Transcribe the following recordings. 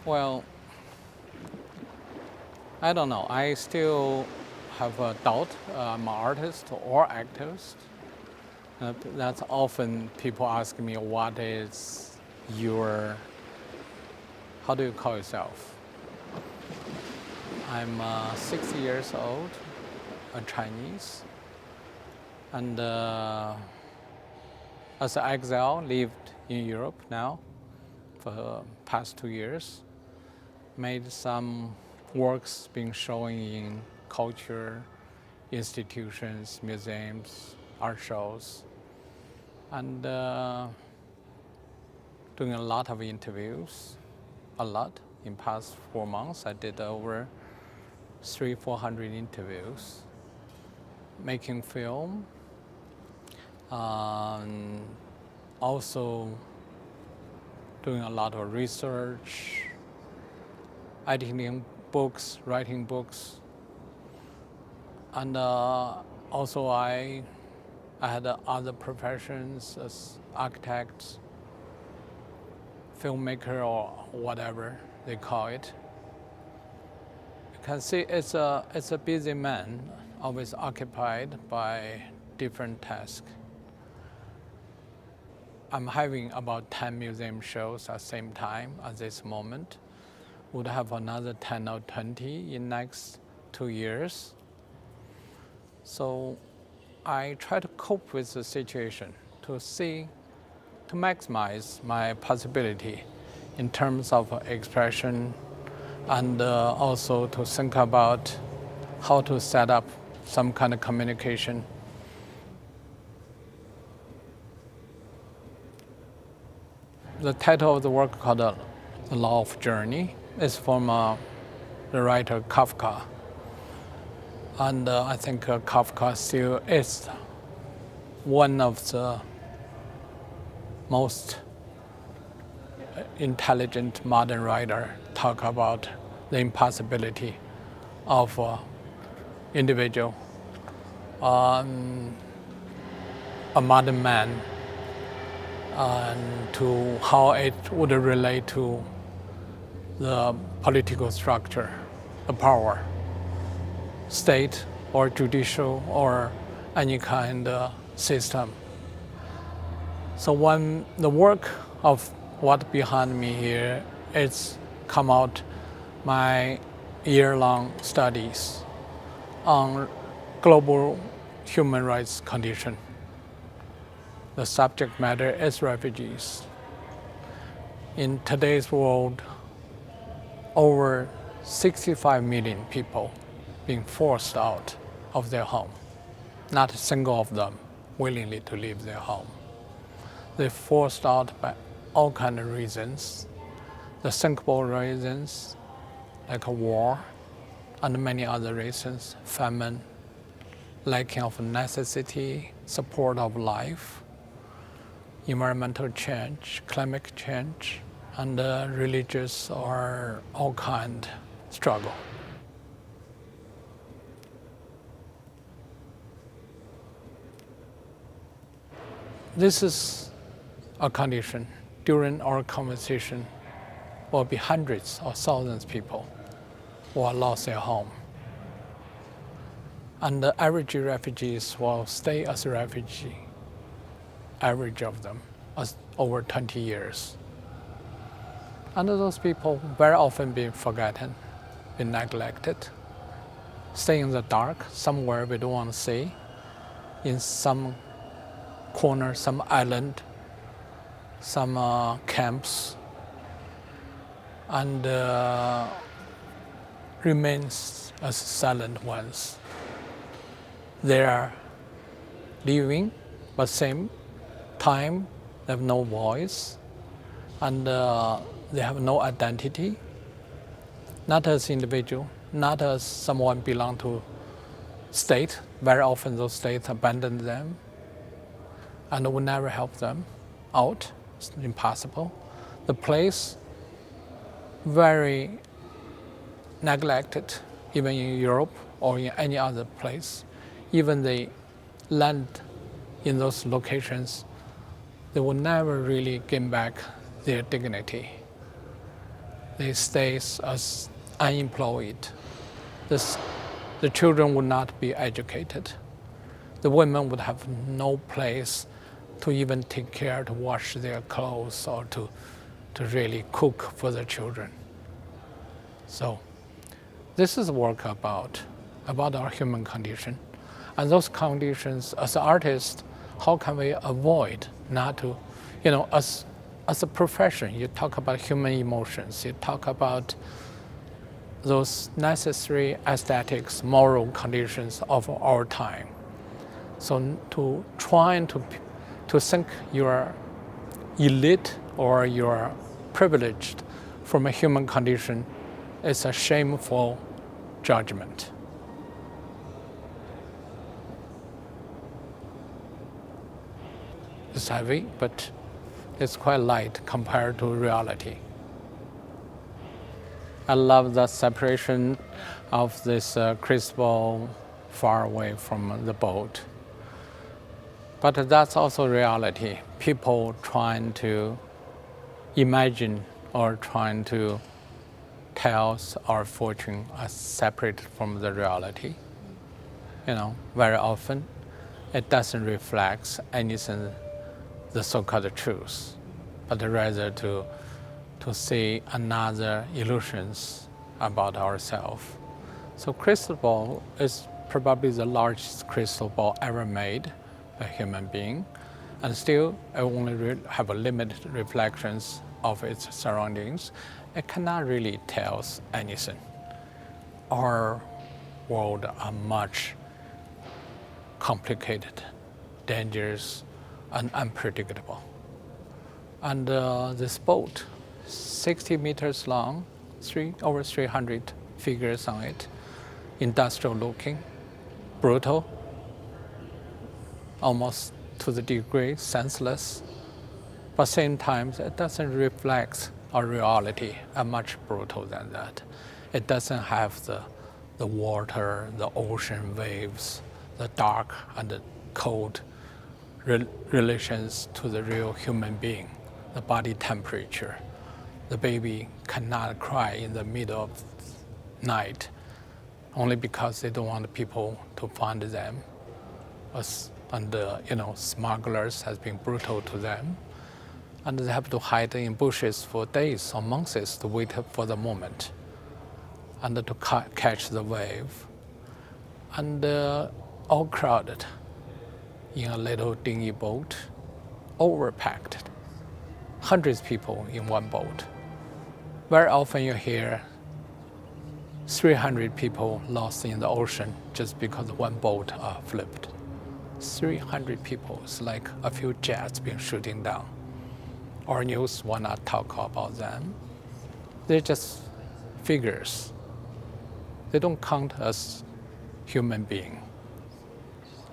Well, I don't know. I still have a doubt I'm an artist or activist. That's often people ask me, what is your, how do you call yourself? I'm 60 years old, a Chinese, and as an exile, lived in Europe now for the past 2 years. Made some works being shown in culture institutions, museums, art shows, and doing a lot of interviews, a lot. In past 4 months, I did over 300-400 interviews, making film, also doing a lot of research, editing books, writing books, and also I had other professions as architects, filmmaker, or whatever they call it. You can see it's a busy man, always occupied by different tasks. I'm having about 10 museum shows at the same time at this moment. Would have another 10 or 20 in next 2 years. So I try to cope with the situation to maximize my possibility in terms of expression, and also to think about how to set up some kind of communication. The title of the work called The Law of Journey is from the writer Kafka. And I think Kafka still is one of the most intelligent modern writer talk about the impossibility of individual, a modern man, and to how it would relate to the political structure, the power, state or judicial or any kind of system. So when the work of what behind me here is come out my year-long studies on global human rights condition. The subject matter is refugees. In today's world, over 65 million people being forced out of their home. Not a single of them willingly to leave their home. They're forced out by all kinds of reasons. The thinkable reasons, like a war, and many other reasons, famine, lacking of necessity, support of life, environmental change, climate change, and religious or all kind struggle. This is a condition. During our conversation, will be hundreds or thousands of people who are lost their home. And the average refugees will stay as a refugee, average of them, as over 20 years. And those people very often being forgotten, been neglected, stay in the dark, somewhere we don't want to see, in some corner, some island, some camps, and remains as silent ones. They are living, but same time they have no voice, and they have no identity, not as individual, not as someone belong to state. Very often those states abandon them and will never help them out. It's impossible. The place very neglected, even in Europe or in any other place. Even they land in those locations, they will never really gain back their dignity. they stay as unemployed. The children would not be educated. The women would have no place to even take care to wash their clothes or to really cook for the children. So this is work about our human condition. And those conditions, as artists, how can we avoid not to, as a profession, you talk about human emotions, you talk about those necessary aesthetics, moral conditions of our time. So to try to think you're elite or you're privileged from a human condition is a shameful judgment. It's heavy, but it's quite light compared to reality. I love the separation of this crystal far away from the boat. But that's also reality. People trying to imagine or trying to tell our fortune as separate from the reality. Very often it doesn't reflect anything, the so-called truth, but rather to see another illusions about ourselves. So crystal ball is probably the largest crystal ball ever made by a human being, and still it only have a limited reflections of its surroundings. It cannot really tell us anything. Our world are much complicated, dangerous, and unpredictable. And this boat, 60 meters long, over 300 figures on it, industrial looking, brutal, almost to the degree senseless, but same time it doesn't reflect our reality, are much brutal than that. It doesn't have the water, the ocean waves, the dark and the cold relations to the real human being, the body temperature. The baby cannot cry in the middle of night only because they don't want people to find them. And smugglers has been brutal to them. And they have to hide in bushes for days or months to wait for the moment and to catch the wave. And all crowded in a little dingy boat, overpacked. Hundreds of people in one boat. Very often you hear 300 people lost in the ocean just because one boat flipped. 300 people, it's like a few jets being shooting down. Our news will not talk about them. They're just figures. They don't count as human beings.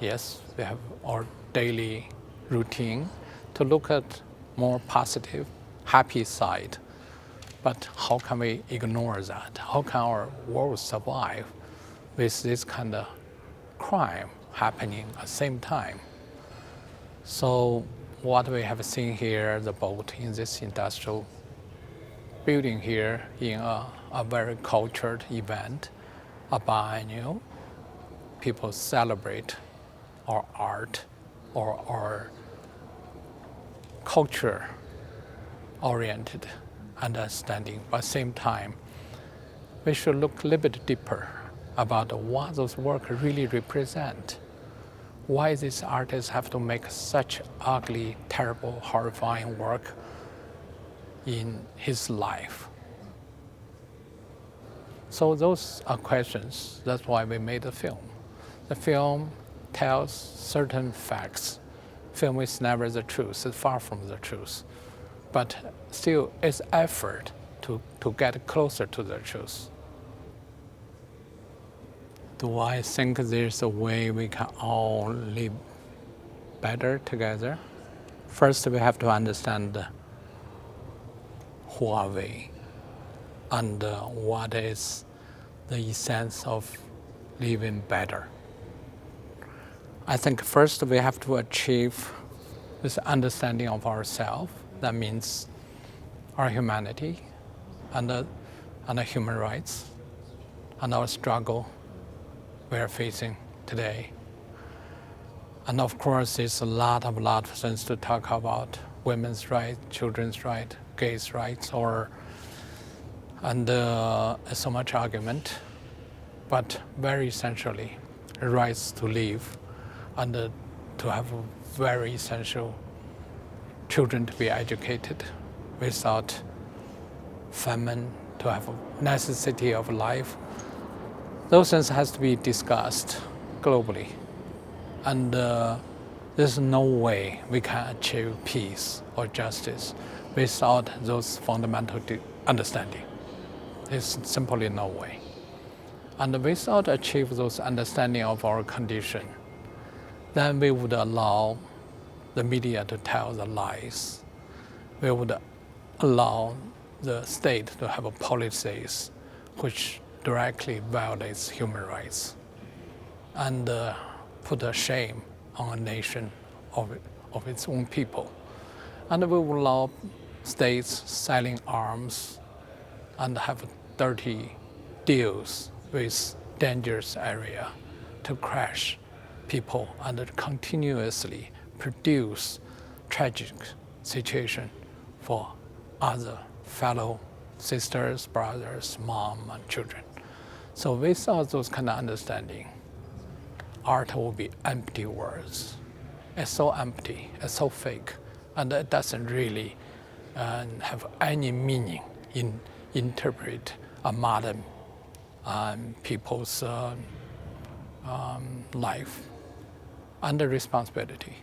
Yes, we have our daily routine to look at more positive, happy side. But how can we ignore that? How can our world survive with this kind of crime happening at the same time? So what we have seen here, the boat in this industrial building here in a very cultured event, a biennial, people celebrate our art or our culture-oriented understanding. But at the same time, we should look a little bit deeper about what those work really represent. Why these artists have to make such ugly, terrible, horrifying work in his life. So those are questions. That's why we made the film. The film tells certain facts. Film is never the truth, it's far from the truth. But still, it's effort to get closer to the truth. Do I think there's a way we can all live better together? First, we have to understand who are we and what is the essence of living better. I think first we have to achieve this understanding of ourselves. That means our humanity, and the human rights and our struggle we are facing today. And of course, it's a lot of things to talk about: women's rights, children's rights, gays' rights, and so much argument. But very essentially, rights to live and to have very essential children to be educated without famine, to have a necessity of life. Those things has to be discussed globally. And there's no way we can achieve peace or justice without those fundamental understanding. There's simply no way. And without achieve those understanding of our condition, then we would allow the media to tell the lies. We would allow the state to have policies which directly violates human rights and put a shame on a nation of its own people. And we will allow states selling arms and have dirty deals with dangerous area to crash people and continuously produce tragic situation for other fellow sisters, brothers, mom, and children. So without those kind of understanding, art will be empty words. It's so empty, it's so fake, and it doesn't really have any meaning in interpret a modern people's life and the responsibility.